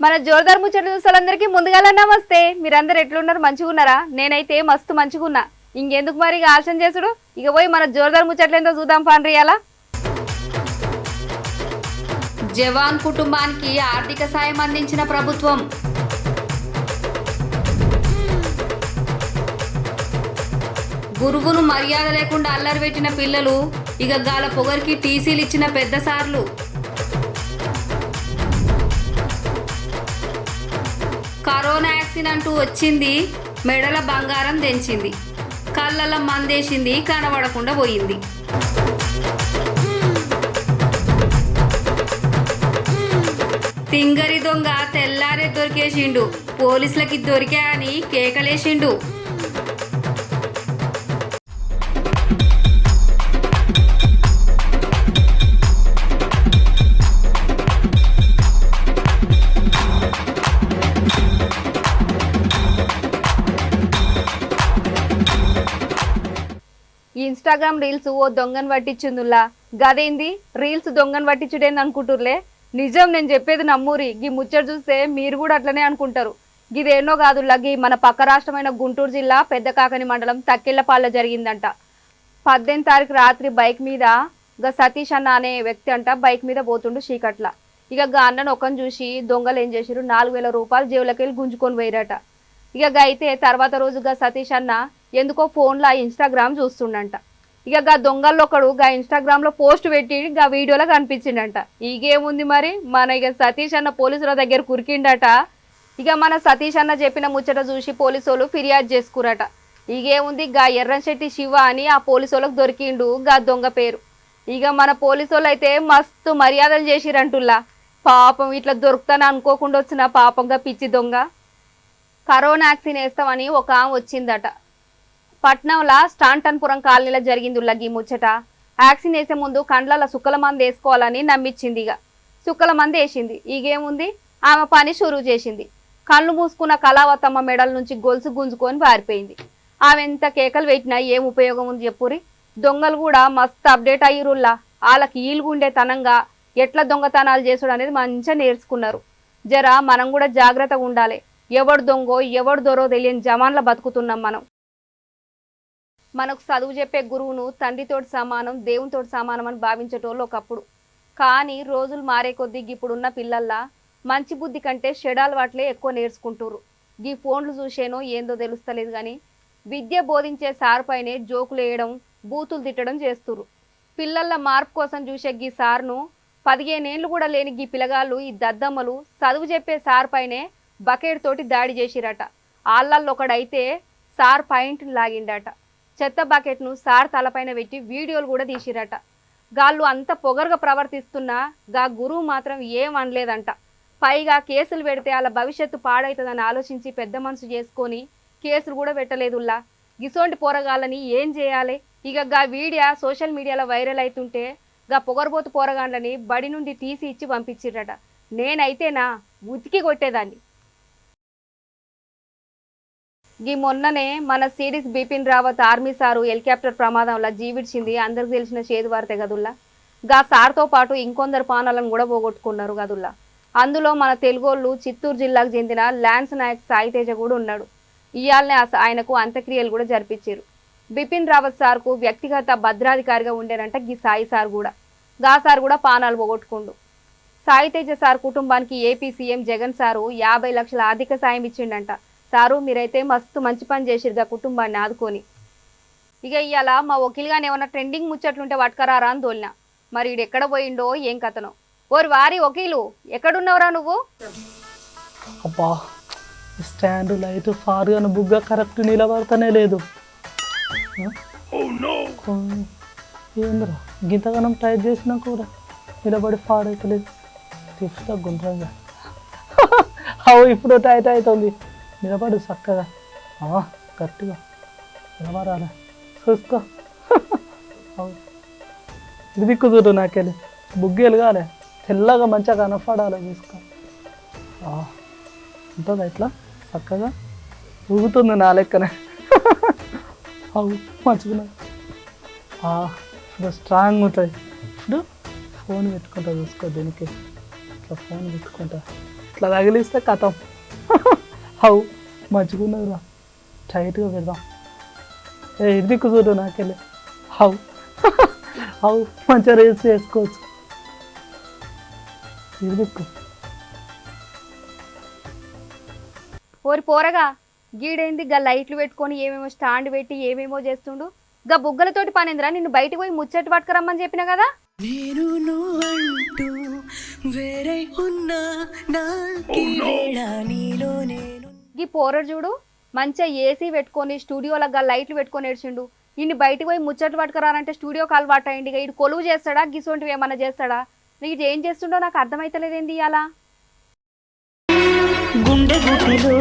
మన జోర్దార్ ముచ్చట చూసాలందరికీ ముందుగాల నమస్తే. మీరందరూ ఎట్లున్నారు? మంచిగా ఉన్నారా? నేనైతే మస్తు మంచిగా ఉన్నా. ఇంకెందుకు మరి ఆలోచన చేసుడు, ఇక పోయి మన జోర్దార్ ముచ్చట్లేందో చూద్దాం పాండ్రియాల. జవాన్ కుటుంబానికి ఆర్థిక సాయం అందించిన ప్రభుత్వం. గురువును మర్యాద లేకుండా అల్లరి పెట్టిన పిల్లలు, ఇక గాల పొగరికి టీసీలు ఇచ్చిన పెద్ద సార్లు. కరోనా వ్యాక్సిన్ అంటూ వచ్చింది, మెడల బంగారం తెంచింది, కళ్ళల మందేసింది, కనబడకుండా పోయింది. తింగరి దొంగ తెల్లారే దొరికేసిండు, పోలీసులకి దొరికా అని కేకలేసిండు. ఇన్స్టాగ్రామ్ రీల్స్ ఓ దొంగను పట్టించుందులా, గదేంది రీల్స్ దొంగను పట్టించుడేంది అనుకుంటుర్లే. నిజం, నేను చెప్పేది నమ్మూరి. గీ ముచ్చట చూస్తే మీరు కూడా అట్లనే అనుకుంటారు. గిదేనో కాదుల్లా, గీ మన పక్క రాష్ట్రమైన గుంటూరు జిల్లా పెద్ద కాకని మండలం తక్కెళ్లపాళ్ళ జరిగిందంట. 18వ తారీఖు రాత్రి బైక్ మీద సతీష్ అన్న అనే వ్యక్తి అంట బైక్ మీద పోతుండు చీకట్ల. ఇక అన్నను ఒకని చూసి దొంగలు ఏం చేసిరు, 4000 రూపాయలు జేబులకి వెళ్ళి గుంజుకొని పోయిరట. ఇక అయితే తర్వాత రోజుగా సతీష్ అన్న ఎందుకో ఫోన్లో ఇన్స్టాగ్రామ్ చూస్తుండంట. ఇక దొంగల్లో ఒకడు ఇన్స్టాగ్రామ్ లో పోస్ట్ పెట్టి వీడియోలో కనిపించిండంట. ఇగేముంది మరి, మన సతీష్ అన్న పోలీసుల దగ్గర కురికిండట. ఇక మన సతీష్ అన్న చెప్పిన ముచ్చట చూసి పోలీసు వాళ్ళు ఫిర్యాదు చేసుకురట. ఇగేముంది, ఎర్రంశెట్టి శివ అని ఆ పోలీసు వాళ్ళకి దొరికిండు దొంగ పేరు. ఇక మన పోలీసు వాళ్ళు అయితే మస్తు మర్యాదలు చేసిరంటుల్లా. పాపం ఇట్లా దొరుకుతాను అనుకోకుండా వచ్చిన పాపంగా పిచ్చి దొంగ. కరోనా వ్యాక్సిన్ వేస్తామని ఒక ఆమె వచ్చిందట. పట్నంలో స్టాంటన్పురం కాలనీలో జరిగింది ఈ ముచ్చట. వ్యాక్సిన్ వేసే ముందు కండ్ల సుక్కల మంది వేసుకోవాలని నమ్మించింది. ఇక సుక్కల మంది వేసింది. ఇగేముంది, ఆమె పని షురూ చేసింది. కళ్ళు మూసుకున్న కళావతమ్మ మెడల నుంచి గొలుసు గుంజుకొని పారిపోయింది. ఆమె ఎంత కేకలు పెట్టినా ఏం ఉపయోగం ఉంది చెప్పురి. దొంగలు కూడా మస్తు అప్డేట్ అయ్యిరుల్లా. వాళ్ళకి ఈలుగుండే తనంగా ఎట్లా దొంగతనాలు చేసుడు అనేది మంచిగా నేర్చుకున్నారు. జర మనం కూడా జాగ్రత్తగా ఉండాలి. ఎవడు దొంగో ఎవడు దొరో తెలియని జమాన్ల బతుకుతున్నాం మనం. మనకు చదువు చెప్పే గురువును తండ్రితోటి సమానం, దేవునితోటి సమానం అని భావించేటోళ్ళు ఒకప్పుడు. కానీ రోజులు మారే కొద్దీ ఇప్పుడున్న పిల్లల్లా మంచి బుద్ధి కంటే షెడాలు వాటిలే ఎక్కువ నేర్చుకుంటురు. ఈ ఫోన్లు చూసేనో ఏందో తెలుస్తలేదు కానీ విద్య బోధించే సార్ పైనే జోకులు వేయడం, బూతులు తిట్టడం చేస్తురు. పిల్లల మార్పు కోసం చూసే ఈ సార్ను 15 ఏళ్ళు కూడా లేని ఈ పిల్లగాళ్ళు, ఈ దద్దమ్మలు చదువు చెప్పే సార్ పైనే బకెట్ తోటి దాడి చేసిరట. ఆళ్ళల్లో ఒకడైతే సార్ పాయింట్ని లాగిండట. చెత్త బకెట్ను సార్ తలపైన పెట్టి వీడియోలు కూడా తీసిరట. గాళ్ళు అంత పొగరుగా ప్రవర్తిస్తున్నా గురువు మాత్రం ఏం అనలేదంట. పైగా కేసులు పెడితే వాళ్ళ భవిష్యత్తు పాడవుతుందని ఆలోచించి పెద్ద మనసు చేసుకొని కేసులు కూడా పెట్టలేదుల్లా. గిసోంటి పోరగాళ్ళని ఏం చేయాలి? ఇక వీడియో సోషల్ మీడియాలో వైరల్ అవుతుంటే పొగరబోతు పోరగాళ్ళని బడి నుండి తీసి ఇచ్చి పంపించిరట. నేనైతేనా ఉతికి కొట్టేదాన్ని. ఈ మొన్ననే మన series Bipin Rawat army sir helicopter ప్రమాదంలో జీవిడ్చింది అందరికి తెలిసిన చేదు వార్తే గదుల్లా. సార్తో పాటు ఇంకొందరు పానాలను కూడా పోగొట్టుకున్నారు గదుల్లా. అందులో మన తెలుగోళ్ళు చిత్తూరు జిల్లాకు చెందిన ల్యాన్స్ నాయక్ సాయితేజ కూడా ఉన్నాడు. ఇయాలనే ఆయనకు అంత్యక్రియలు కూడా జరిపించారు. బిపిన్ రావత్ సార్కు వ్యక్తిగత భద్రాధికారిగా ఉండేనంట సాయి సార్ కూడా. సార్ కూడా పానాలు పోగొట్టుకుండు. సాయితేజ సార్ కుటుంబానికి ఏపీ సీఎం జగన్ సారు 50 లక్షల ఆర్థిక సాయం ఇచ్చిండంట. సారు మీరైతే మస్తు మంచి పని చేసిరుగా కుటుంబాన్ని ఆదుకొని. ఇక ఇవాళ మా వకీల్గానే ఏమన్నా ట్రెండింగ్ ముచ్చట్లుంటే పట్టుకరారా అని తోలినా. మరి ఈడు ఎక్కడ పోయిండో ఏం కథనో. ఓరి వారి వకీలు, ఎక్కడున్నావురా నువ్వు? అబ్బా, స్టాండ్ లైట్ ఫారుగా బుగ్గ కరెక్ట్ నిలబడతానే లేదు. ఏంద్రా గింతగానం టైట్ చేసినా కూడా నిలబడి పాడైతలేదు. తిప్పుతా గుండ్రంగా. అవు ఇప్పుడు టైట్ అవుతుంది. నిలబడు చక్కగా, కరెక్ట్గా నిలబడాలి. చూసుకో. ఇది దిక్కు చూడు, నాకెళ్ళి బుగ్గలు కాలే తెల్లగా మంచిగా కనపడాలి. చూసుకో. ఉంటుందా ఇట్లా చక్కగా ఊగుతుంది నా లెక్కనే. అవు మంచిగా ఇప్పుడు స్ట్రాంగ్ ఉంటుంది. ఇప్పుడు ఫోన్ పెట్టుకుంటా చూసుకో దీనికి, ఇట్లా ఫోన్ పెట్టుకుంటా ఇట్లా తగిలిస్తే కథం. అవు మంచిగా ఉన్నదిరా, టైట్గా పెడదాం. ఇది దిక్కు చూడు నాకెళ్ళి. అవు అవు మంచిగా రీల్స్ చేసుకోవచ్చు. ఇది దిక్కు ఓరి పోరగా గీడైంది గా లైట్లు పెట్టుకొని ఏమేమో స్టాండ్ పెట్టి ఏమేమో చేస్తుండు. గా బుగ్గలతోటి పనేందిరా, నిన్ను బయటకు పోయి ముచ్చట పట్టుకురమ్మని చెప్పిన కదా. నేను నువ్వంటూ వేరే ఉన్నా నాకి వేళ నీలో నేను. గీ పోరడు చూడు మంచిగా ఏసీ పెట్టుకొని స్టూడియోలో గా లైట్లు పెట్టుకొని ఏడ్చిండు. ఇన్ని బయటకు పోయి ముచ్చట్లు పట్టుకురానంటే స్టూడియోకి అలవాటు అయ్యింది. ఇక ఇటు కొలువు చేస్తాడా గిసోంటివి ఏమన్నా చేస్తాడా? నీకు ఏం చేస్తుండో నాకు అర్థమైతలేదేంది ఇవాళ. గుండె గుడ్డిలో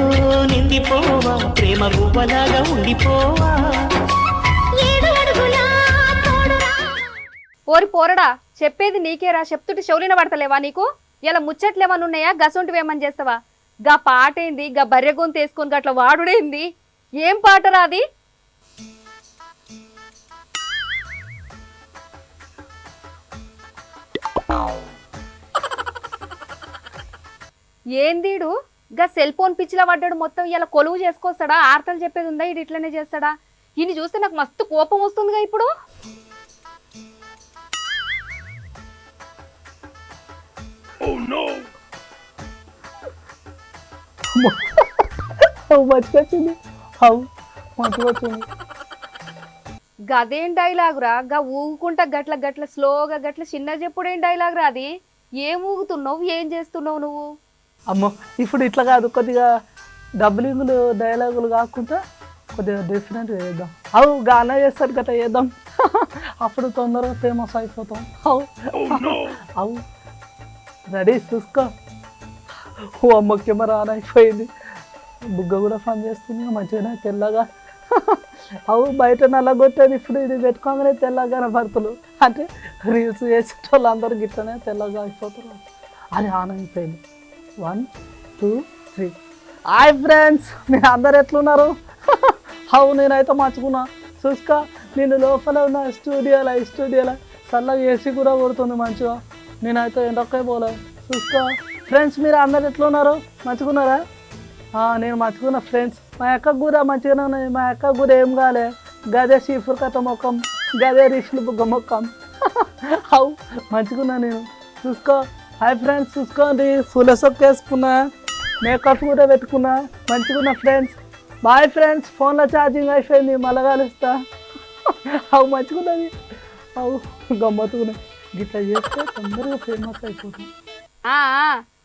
నిండిపోవా ప్రేమ గువ్వలాగా ఉండిపోవా. ఓరి పోరడా చెప్పేది నీకేరా, చెప్తుంటే చెవులిన పడతలేవా నీకు? ఇలా ముచ్చట్లేమన్నా ఉన్నాయా? గసొంటివి ఏమని చేస్తావా? గా పాట ఏంది, గా బర్రె గొంతు వేసుకొని గట్ల వాడుడేంది? ఏం పాటరా అది? ఏందీడు గా సెల్ ఫోన్ పిచ్చిలా పడ్డాడు మొత్తం. ఇలా కొలువు చేసుకొస్తాడా? ఆర్తలు చెప్పేది ఉందా? ఇది ఇట్లనే చేస్తాడా? ఈయన చూస్తే నాకు మస్తు కోపం వస్తుందిగా ఇప్పుడు. మంచిగా వచ్చింది. అవు మంచిగా వచ్చింది. గదేం డైలాగురా? గా ఊగుకుంటా గట్ల గట్ల స్లోగా గట్ల చిన్న చెప్పుడేం డైలాగురా అది? ఏం ఊగుతున్నావు, ఏం చేస్తున్నావు నువ్వు? అమ్మో ఇప్పుడు ఇట్లా కాదు, కొద్దిగా డబ్బులింగులు డైలాగులు కాకుండా కొద్దిగా డిఫరెంట్గా చేద్దాం. అవు గానా చేస్తాడు గట్రా చేద్దాం. అప్పుడు తొందరగా ఫేమస్ అయిపోతాం. అవు అవు రెడీ చూసుకో. ఓ అమ్మ కెమెరా ఆన్ అయిపోయింది, బుగ్గ కూడా పని చేస్తుంది మంచిగానే తెల్లగా. అవు బయట నల్లగొట్టేది, ఇప్పుడు ఇది పెట్టుకోగానే తెల్లగా కనబడుతులు. అంటే రీల్స్ చేసేటోళ్ళు అందరూ గిట్లనే తెల్లగా అయిపోతారు. అది ఆన్ అయిపోయింది. 1 2 3. హాయ్ ఫ్రెండ్స్, మీరు అందరు ఎట్లున్నారు? అవు నేనైతే మంచుకున్నా. చూసుకో నేను లోపల ఉన్న స్టూడియోలో చల్లగా ఏసీ కూడా కొడుతుంది మంచిగా. నేనైతే ఎండకే పోలే. చూసుకో ఫ్రెండ్స్, మీరు అందరు ఎట్లున్నారు? మంచుకున్నారా? నేను మంచుకున్నా ఫ్రెండ్స్. మా అక్క కూడా మంచిగానే ఉన్నాయి. మా అక్క కూడా ఏం కాలే, గదే సీఫర్ కథ మొక్కం, గదే రిష్లు బుగ్గ మొక్కం. అవు మంచుకున్నా నేను. చూసుకో హాయ్ ఫ్రెండ్స్, చూసుకోండి ఫుల్ సొక్క వేసుకున్నా, మేకప్ కూడా పెట్టుకున్నా, మంచిగున్నా ఫ్రెండ్స్. బాయ్ ఫ్రెండ్స్, ఫోన్లో ఛార్జింగ్ అయిపోయింది, మళ్ళా కలుస్తా. అవు మంచిగున్నది. అవు గమ్మత్తుకున్నా. గిట్లా చేస్తే తొందరగా ఫేమస్ అయిపోతుంది.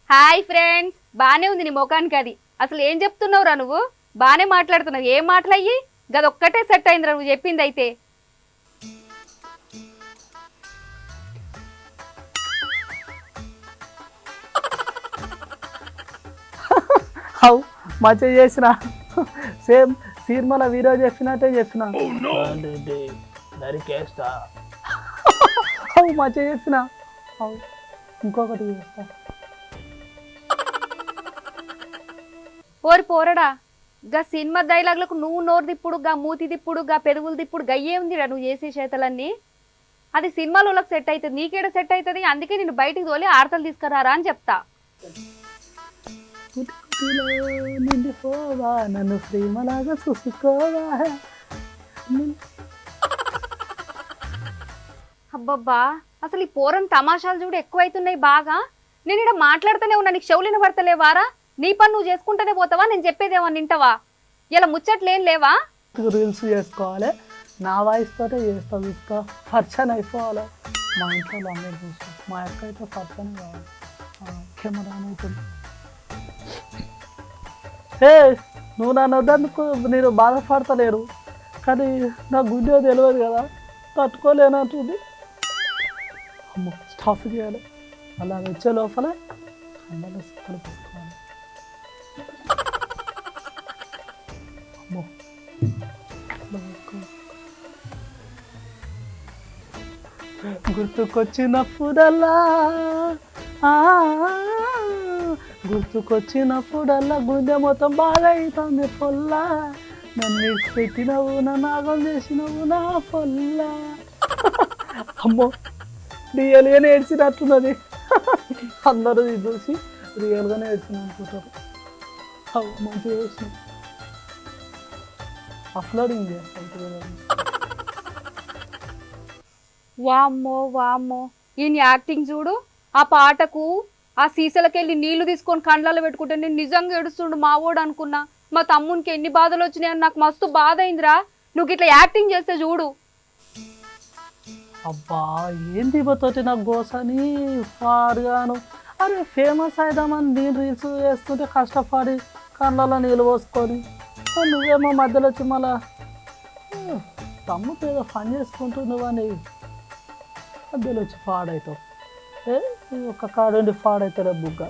హాయ్ ఫ్రెండ్స్, బాగానే ఉంది నీ ముఖానికి అది. అసలు ఏం చెప్తున్నావురా నువ్వు? బాగానే మాట్లాడుతున్నావు. ఏం మాటలయ్యి? గది ఒక్కటే సెట్ అయిందిరా నువ్వు చెప్పింది అయితే. అవు మంచిగా చేసిన, సేమ్ సినిమాలో వీడియో చెప్పినట్టే చెప్పిన. నరికేస్తా. అవు మంచిగా చేసిన. అవు ఇంకొకటి చేస్తా. ఓరి పోరడా గా సినిమా డైలాగులకు నువ్వు నోరు దిప్పుడు, గా మూతి దిప్పుడు, గా పెదవులు దిప్పుడు గయ్యే ఉందిరా నువ్వు చేసే చేతలన్నీ. అది సినిమాలో సెట్ అవుతుంది, నీకేడ సెట్ అవుతుంది? అందుకే నేను బయటికి తోలి ఆర్తలు తీసుకురారా అని చెప్తా. నిండిపోవా నన్ను ప్రేమలాగా చూసుకోవా. అబ్బబ్బా అసలు ఈ పోరం తమాషాలు చూడు ఎక్కువైతున్నాయి బాగా. నేను ఇక్కడ మాట్లాడుతూనే ఉన్నా, నీకు చెవులిన పడతలేవారా? నీ పని నువ్వు చేసుకుంటూనే పోతావా? నేను చెప్పేదేమో వింటావా? ఇలా ముచ్చట్లేం లేవా? రీల్స్ చేసుకోవాలి, నా వాయిస్ తోటే చేస్తా. చూసుకో పర్చన్ అయిపోవాలి. మా ఇంట్లో అందరూ చూస్తాం. మా అక్క అయితే పర్చనే కావాలి. కెమెరా అవుతుంది. నువ్వు నన్ను వద్దనుకో, నేను బాధపడతలేరు, కానీ నా గుండె తెలియదు కదా, తట్టుకోలేనంటుంది. అమ్మో స్టాఫ్ చేయాలి. అలా వచ్చే లోపల అమ్మలో సిక్కలు పెట్టుకోవాలి. అమ్మో గుర్తుకొచ్చినప్పుడల్లా గుర్తుకొచ్చినప్పుడల్లా గుండె మొత్తం బాగా అవుతుంది పొల్ల, నన్ను విడిచిపెట్టినవు నా నాగం చేసినవు నా పొల్ల. అమ్మో రియల్గానే ఏడ్చినట్టున్నది. అందరూ ఇది చూసి రియల్గానే ఏడ్చిన అనుకుంటారు. మంచిగా చేసిన అప్లోడింగ్ చేస్తాను. వామ్మో వామ్మో ఈయన యాక్టింగ్ చూడు. ఆ పాటకు ఆ సీసలకెళ్ళి నీళ్లు తీసుకొని కండ్లలో పెట్టుకుంటే నేను నిజంగా ఏడుస్తుండు మావోడు అనుకున్నా. మా తమ్మునికి ఎన్ని బాధలు వచ్చినాయని నాకు మస్తు బాధ అయిందిరా. నువ్వు ఇట్లా యాక్టింగ్ చేస్తే చూడు. అబ్బా ఏంది ఇవ్వతోటి నాకు గోసని పాడుగాను. అరే ఫేమస్ అయిదామని నేను రీల్స్ చేస్తుంటే కష్టపడి కళ్ళలో నీళ్ళు పోసుకొని నువ్వేమో మధ్యలో వచ్చి మళ్ళా తమ్ముతో ఏదో పని చేసుకుంటున్నావని మధ్యలో వచ్చి పాడవుతావు. ఒక కాడుండి పాడవుతాడు బుగ్గ.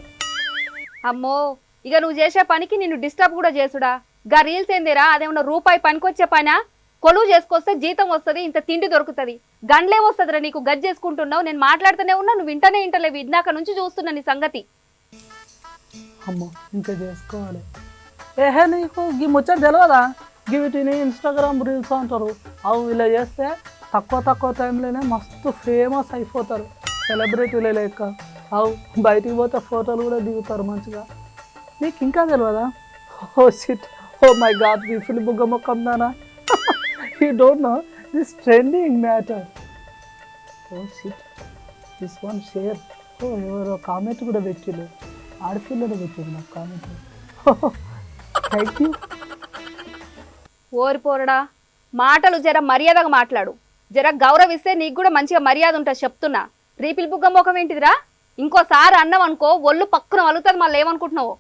అమ్మో ఇక నువ్వు చేసే పనికి నిన్ను డిస్టర్బ్ కూడా చేసుడా. గా రీల్స్ ఏందేరా అదేమన్నా రూపాయి పనికొచ్చే పనా? కొలువు చేసుకొస్తే జీతం వస్తుంది, ఇంత తిండి దొరుకుతుంది. గండ్లే వస్తుందిరా నీకు. గజ్ చేసుకుంటున్నావు. నేను మాట్లాడుతూనే ఉన్నా, నువ్వు వింటనే వింటలేవు. ఇందాక నుంచి చూస్తున్నా నీ సంగతి. అమ్మో ఇంకా చేసుకోవాలి. ఏహే నీకు ఈ ముచ్చట తెలియదా? వీటిని ఇన్స్టాగ్రామ్ రీల్స్ అంటారు. అవి ఇలా చేస్తే తక్కువ టైంలోనే మస్తు ఫేమస్ అయిపోతారు, సెలబ్రిటీలే లెక్క. అవు బయటికి పోతే ఫోటోలు కూడా దిగుతారు మంచిగా. నీకు ఇంకా తెలియదా? Oh shit, oh my god, ఈ ఫిల్మ్ బుగ్గ మొక్కం దానా? You don't know this trending matter. Oh shit, this one share. Oh ఎవరో కామెంట్ కూడా పెట్టిళ్ళు, ఆడపిల్లలు పెట్టింది నాకు కామెంట్. Thank you. ఓరిపోరడా, మాటలు జర మర్యాదగా మాట్లాడు. జర గౌరవిస్తే నీకు కూడా మంచిగా మర్యాద ఉంటుంది చెప్తున్నా. రీపిల్ బుగ్గ మొఖం ఏంటిదిరా? ఇంకోసారి అన్నావు అనుకో ఒళ్ళు పక్కన వలుగుతుంది. మళ్ళీ ఏమనుకుంటున్నావు?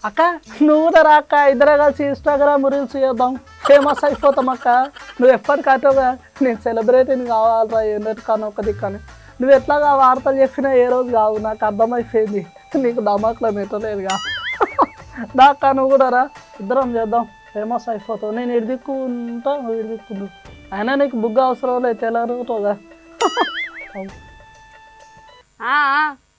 అక్క నువ్వు కూడా రా అక్క, ఇద్దరే కలిసి ఇన్స్టాగ్రామ్ రీల్స్ చేద్దాం, ఫేమస్ అయిపోతాం అక్క. నువ్వు ఎప్పటికట్టోగా నేను సెలబ్రిటీని కావాలరా ఎన్నటికన్నా ఒక దిక్కని. నువ్వు ఎట్లాగా వార్తలు చెప్పినా ఏ రోజు కావు, నాకు అర్థమైపోయింది. నీకు దమాకులో మెట్టలేదుగా. దాకా నువ్వు కూడా రా, ఇద్దరం చేద్దాం, ఫేమస్ అయిపోతావు. నేను ఇడిదిక్కుంటా, నువ్వు ఇడిదిక్కుంటు. అయినా నీకు బుగ్గ అవసరం లేదు, తెల్లరుగుతావుగా.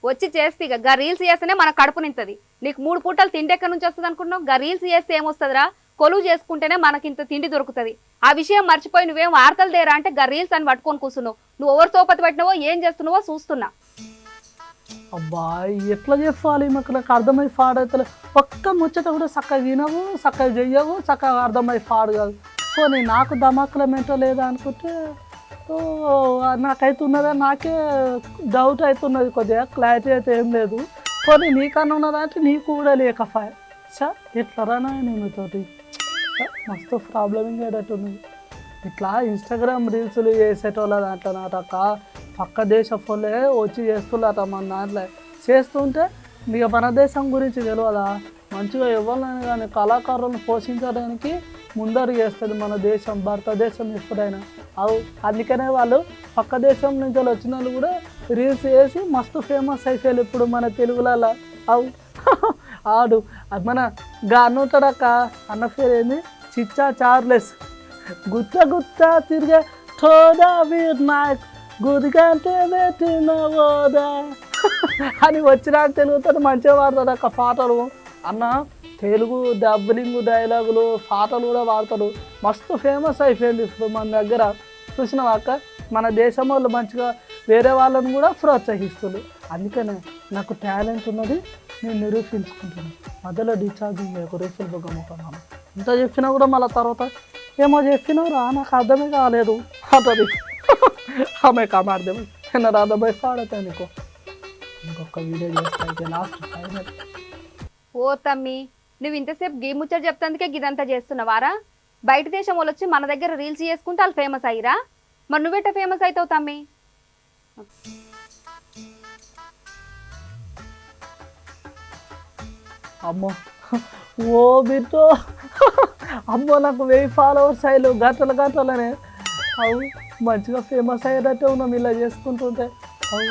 వచ్చి చేస్తే ఇక గా రీల్స్ చేస్తేనే మన కడుపు నింతది. నీకు 3 పూటలు తిండి ఎక్కడి నుంచి వస్తుంది అనుకుంటున్నావు? గా రీల్స్ చేస్తే ఏమొస్తుందిరా? కొలువు చేసుకుంటేనే మనకింత తిండి దొరుకుతుంది. ఆ విషయం మర్చిపోయి నువ్వేం వార్తలు దేరా అంటే గా రీల్స్ అని పట్టుకొని కూర్చున్నావు. నువ్వు ఎవరు సోపతి పట్టినావో ఏం చేస్తున్నావో చూస్తున్నా. అబ్బా ఎట్లా చెప్పాలి మాకు, నాకు అర్థమై పాడవుతలే. ఒక్క ముచ్చట కూడా చక్కగా వినవు, చక్కగా చెయ్యవు, చక్కగా అర్థమై పాడు కాదు. సో నేను నాకు దమాకుల మెంటో లేదా అనుకుంటే నాకైతే ఉన్నదా, నాకే డౌట్ అవుతున్నది. కొద్దిగా క్లారిటీ అయితే ఏం లేదు. సో నీకన్నా ఉన్నదా అంటే నీకు కూడా లేకపాయ. సార్ ఎట్లా రానా నేనుతోటి మస్తు ప్రాబ్లమింగ్ అయ్యేటట్టున్నది. ఇట్లా ఇన్స్టాగ్రామ్ రీల్స్లు చేసేటోళ్ళ దాంట్లో నాటక పక్క దేశం వాళ్ళే వచ్చి చేస్తున్నట మన దాంట్లో. చేస్తుంటే ఇక మన దేశం గురించి తెలియదా? మంచిగా ఎవరినైనా కానీ కళాకారులను పోషించడానికి ముందరు చేస్తుంది మన దేశం, భారతదేశం ఎప్పుడైనా. అవు అందుకనే వాళ్ళు పక్క దేశం నుంచి వచ్చిన వాళ్ళు కూడా రీల్స్ చేసి మస్తు ఫేమస్ అయిపోయారు ఇప్పుడు మన తెలుగులలో. అవు ఆడు మన గానుంటాడక్క, అన్న పేరు ఏంది, చిచ్చా చార్లెస్. గుత్త తిరిగే ఠోదా వీర్ నాయక్ గుదిగంటే పెట్టిన ఓదా అని వచ్చినా తెలుగుతో మంచిగా వాడతాడు అక్క పాటలు. అన్న తెలుగు డబ్బింగ్ డైలాగులు పాటలు కూడా వాడతాడు. మస్తు ఫేమస్ అయిపోయింది ఇప్పుడు మన దగ్గర. చూసినావా అక్క, మన దేశం వాళ్ళు మంచిగా వేరే వాళ్ళని కూడా ప్రోత్సహిస్తున్నారు. అందుకనే నాకు టాలెంట్ ఉన్నది నేను నిరూపించుకుంటున్నాను. మధ్యలో డిశ్చార్జింగ్ ఒక రీఫిల్ బుగ్గ మొక్కన్నాను. ఇంత చెప్పినా కూడా మళ్ళీ తర్వాత ఏమో చెప్పినవరా నాకు అర్థమే కాలేదు అంటది. ఆమె అర్థమై నేను అర్థమై పాడతాను నీకు. ఇంకొక వీడియో చేస్తా లాస్ట్ ఫైనల్. ఓ తమ్మి, నువ్వు ఇంతసేపు గీ ముచ్చట చెప్తాందుకే గిదంతా చేస్తున్నావారా? బయట దేశం వాళ్ళు వచ్చి మన దగ్గర రీల్స్ చేసుకుంటే వాళ్ళు ఫేమస్ అయ్యిరా? మరి నువ్వెట్ట ఫేమస్ అవుతావు తమ్మి? అమ్మో ఓ బిడ్డో, అమ్మో నాకు 1000 ఫాలోవర్స్ అయ్యారు గంటలనే. అవు మంచిగా ఫేమస్ అయ్యేటట్టే ఉన్నాం ఇలా చేసుకుంటుంటే. అవు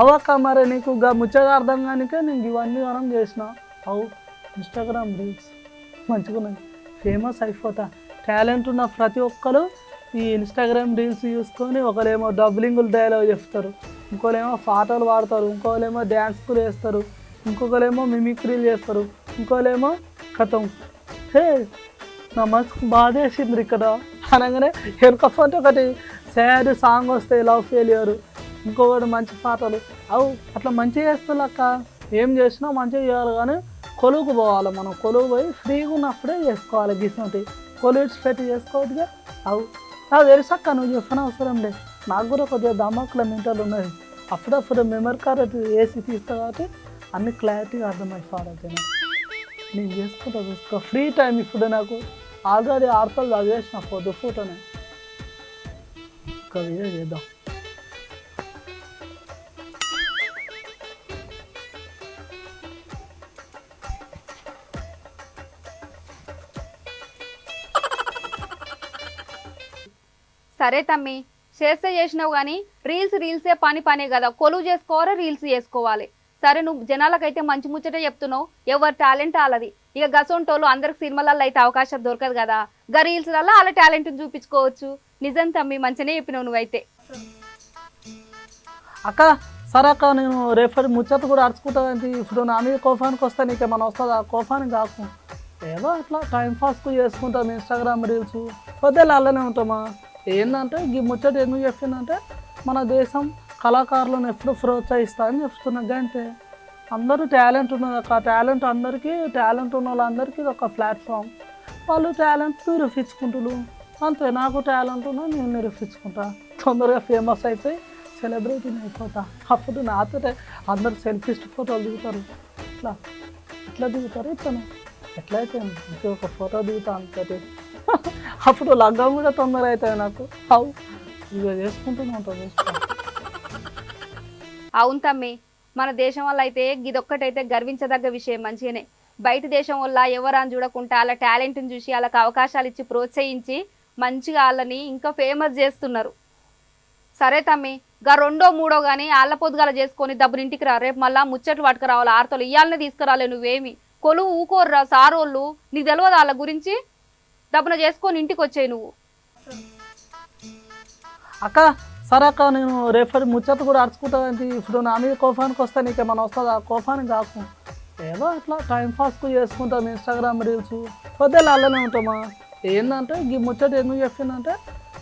అవక్క మరి నీకు ముచ్చగా అర్థం కానికే నేను ఇవన్నీ మనం చేసిన. అవు ఇన్స్టాగ్రామ్ రీల్స్ మంచిగా ఉన్నాయి, ఫేమస్ అయిపోతా. టాలెంట్ ఉన్న ప్రతి ఒక్కరు ఈ ఇన్స్టాగ్రామ్ రీల్స్ చూసుకొని ఒకరేమో డబ్బింగులు డైలాగ్ చెప్తారు, ఇంకోలేమో పాటలు పాడతారు, ఇంకోలేమో డ్యాన్స్ కూడా వేస్తారు. ఇంకొకరేమో మిమిక్రీలు చేస్తారు, ఇంకోలేమో కథం. హే నా మనసుకు బాధేసింది ఇక్కడ అనగానే వెనుక ఫోన్ ఒకటి సాడ్ సాంగ్ వస్తాయి, లవ్ ఫెయిల్యూర్, ఇంకొకటి మంచి పాటలు. అవు అట్లా మంచిగా చేస్తాక ఏం చేసినా మంచిగా చేయాలి, కానీ కొలువుకు పోవాలి. మనం కొలువు పోయి ఫ్రీగా ఉన్నప్పుడే చేసుకోవాలి. గిసంటి కొలువు పెట్టి చేసుకోవద్దుగా. అవు నాకు తెలుసక్క, నువ్వు చెప్పిన అవసరం లేదు. నాకు కూడా కొద్దిగా దమాకుల మెంటల్ ఉన్నది. అప్పుడప్పుడు మెమరీ కార్డ్ వేసి తీస్తా కాబట్టి అన్ని క్లారిటీగా అర్థమైపోవాలి. నేను చేసుకుంటా చూసుకో ఫ్రీ టైం. ఇప్పుడు నాకు ఆల్రెడీ ఆర్తలు చదివేసిన పొద్దు ఫోటోనే. ఒక వీడియో చేద్దాం. సరే తమ్మి, చేస్తే చేసినావు కానీ రీల్సే పనే కదా. కొలువు చేసుకోవాలి, రీల్స్ చేసుకోవాలి. సరే నువ్వు జనాలకైతే మంచి ముచ్చటే చెప్తున్నావు, ఎవరి టాలెంట్ వాళ్ళది. ఇక గసొంటోళ్ళు అందరికి సినిమాలలో అయితే అవకాశం దొరకదు కదా, గా రీల్స్లలో వాళ్ళ టాలెంట్ చూపించుకోవచ్చు. నిజం తమ్మి, మంచిగానే చెప్పినావు నువ్వైతే. అక్క సరే అక్క, నేను రేపటి ముచ్చట కూడా అరుచుకుంటానంటే ఇప్పుడు నా మీద కోపానికి వస్తే నీకేమన్నా వస్తుందా? కోపానికి కాకు, ఏదో అట్లా టైం పాస్కు చేసుకుంటాం. ఇన్స్టాగ్రామ్ రీల్స్ పొద్దులు అలానే ఉంటామా. ఏంటంటే ఈ ముచ్చట ఎందుకు చెప్పిందంటే మన దేశం కళాకారులను ఎప్పుడు ప్రోత్సహిస్తా అని చెప్తున్నా. అంటే అందరూ టాలెంట్ ఉన్నది అక్క. టాలెంట్ ఉన్న వాళ్ళందరికీ ఇది ఒక ప్లాట్ఫామ్. వాళ్ళు టాలెంట్ నిరూపించుకుంటారు అంతే. నాకు టాలెంట్ ఉన్నా నేను నిరూపించుకుంటా, తొందరగా ఫేమస్ అయిపోయి సెలబ్రిటీని అయిపోతా. అప్పుడు నాతో అందరు సెల్ఫిస్ట్ ఫోటోలు దిగుతారు. ఇట్లా దిగుతారు. ఇతను ఎట్లయితే ఒక ఫోటో దిగుతా అంతటి. అప్పుడు లగ్గం కూడా తొందర అవుతుంది నాకు. అవు ఇక చేసుకుంటూనే ఉంటాను, చూసుకో. అవును తమ్మి, మన దేశం వల్ల అయితే ఇదొక్కటైతే గర్వించదగ్గ విషయం. మంచిగానే బయట దేశం వల్ల ఎవరని చూడకుండా వాళ్ళ టాలెంట్ని చూసి వాళ్ళకి అవకాశాలు ఇచ్చి ప్రోత్సహించి మంచిగా వాళ్ళని ఇంకా ఫేమస్ చేస్తున్నారు. సరే తమ్మి, గా రెండో మూడో కానీ ఆళ్ళ పొద్దుగాల చేసుకొని డబ్బులు ఇంటికి రా. రేపు మళ్ళీ ముచ్చట్లు పట్టుకురావాలి. ఆడతలు ఇయ్యాలనే తీసుకురాలే. నువ్వేమి కొలువు ఊకోర్రా సారోళ్ళు, నీకు తెలియదు వాళ్ళ గురించి. డబ్బున చేసుకొని ఇంటికి వచ్చాయి నువ్వు. అక్క సరే అక్క, నేను రేపటి ముచ్చట కూడా అరుచుకుంటానంటే ఇప్పుడు నా మీద కోపానికి వస్తే నీకేమన్నా వస్తుందా? కోపానికి కాకు, ఏదో అట్లా టైం పాస్కు చేసుకుంటాం. ఇన్స్టాగ్రామ్ రీల్స్ పొద్దులు అలానే ఉంటామా. ఏంటంటే ఈ ముచ్చట ఎందుకు చెప్పిందంటే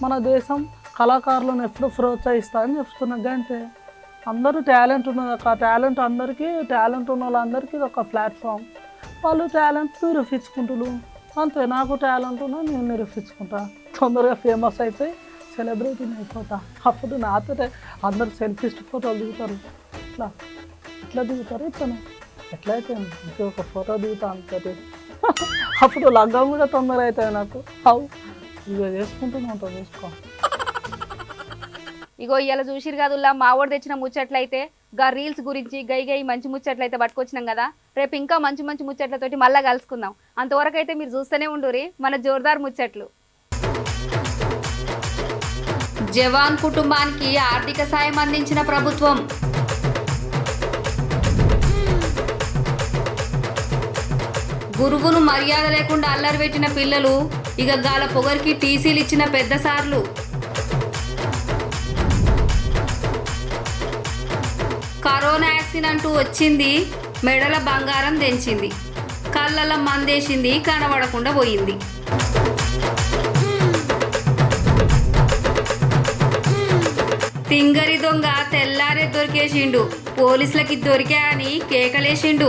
మన దేశం కళాకారులను ఎప్పుడు ప్రోత్సహిస్తా అని చెప్తున్నా. అంటే అందరూ టాలెంట్ ఉన్నది అక్క. టాలెంట్ ఉన్న వాళ్ళందరికీ ఇది ఒక ప్లాట్ఫామ్. వాళ్ళు టాలెంట్ నిరూపించుకుంటారు అంతే. నాకు టాలెంట్ ఉన్నా నేను నిరూపించుకుంటా, తొందరగా ఫేమస్ అయిపోయి సెలబ్రిటీని అయిపోతా. అప్పుడు నాతో అందరు సెల్ఫిస్ట్ ఫోటోలు దిగుతారు. ఇట్లా దిగుతారు. ఇతను ఎట్లయితే ఒక ఫోటో దిగుతా అంతటి. అప్పుడు లగ్గం కూడా తొందర అవుతుంది నాకు. అవు ఇక చేసుకుంటూనే ఉంటాను, చూసుకో. ఇగో ఇవాళ చూసిరు కదుల్లా మా ఊడు తెచ్చిన ముచ్చట్లయితే గా రీల్స్ గురించి గై మంచి ముచ్చట్లయితే పట్టుకొచ్చినాం కదా. రేపు ఇంకా మంచి ముచ్చట్లతోటి మళ్ళీ కలుసుకుందాం. అంతవరకు అయితే మీరు చూస్తూనే ఉండురి మన జోర్దార్ ముచ్చట్లు. జవాన్ కుటుంబానికి ఆర్థిక సాయం అందించిన ప్రభుత్వం. గురువును మర్యాద లేకుండా అల్లరి పెట్టిన పిల్లలు ఇక గాల పొగరికి టీసీలు ఇచ్చిన పెద్ద సార్లు. కరోనా వ్యాక్సిన్ అంటూ వచ్చింది, మెడల బంగారం తెంచింది, కళ్ళల మందేసింది, కనబడకుండా పోయింది. తింగరి దొంగ తెల్లారే దొరికేసిండు, పోలీసులకి దొరికా అని కేకలేసిండు.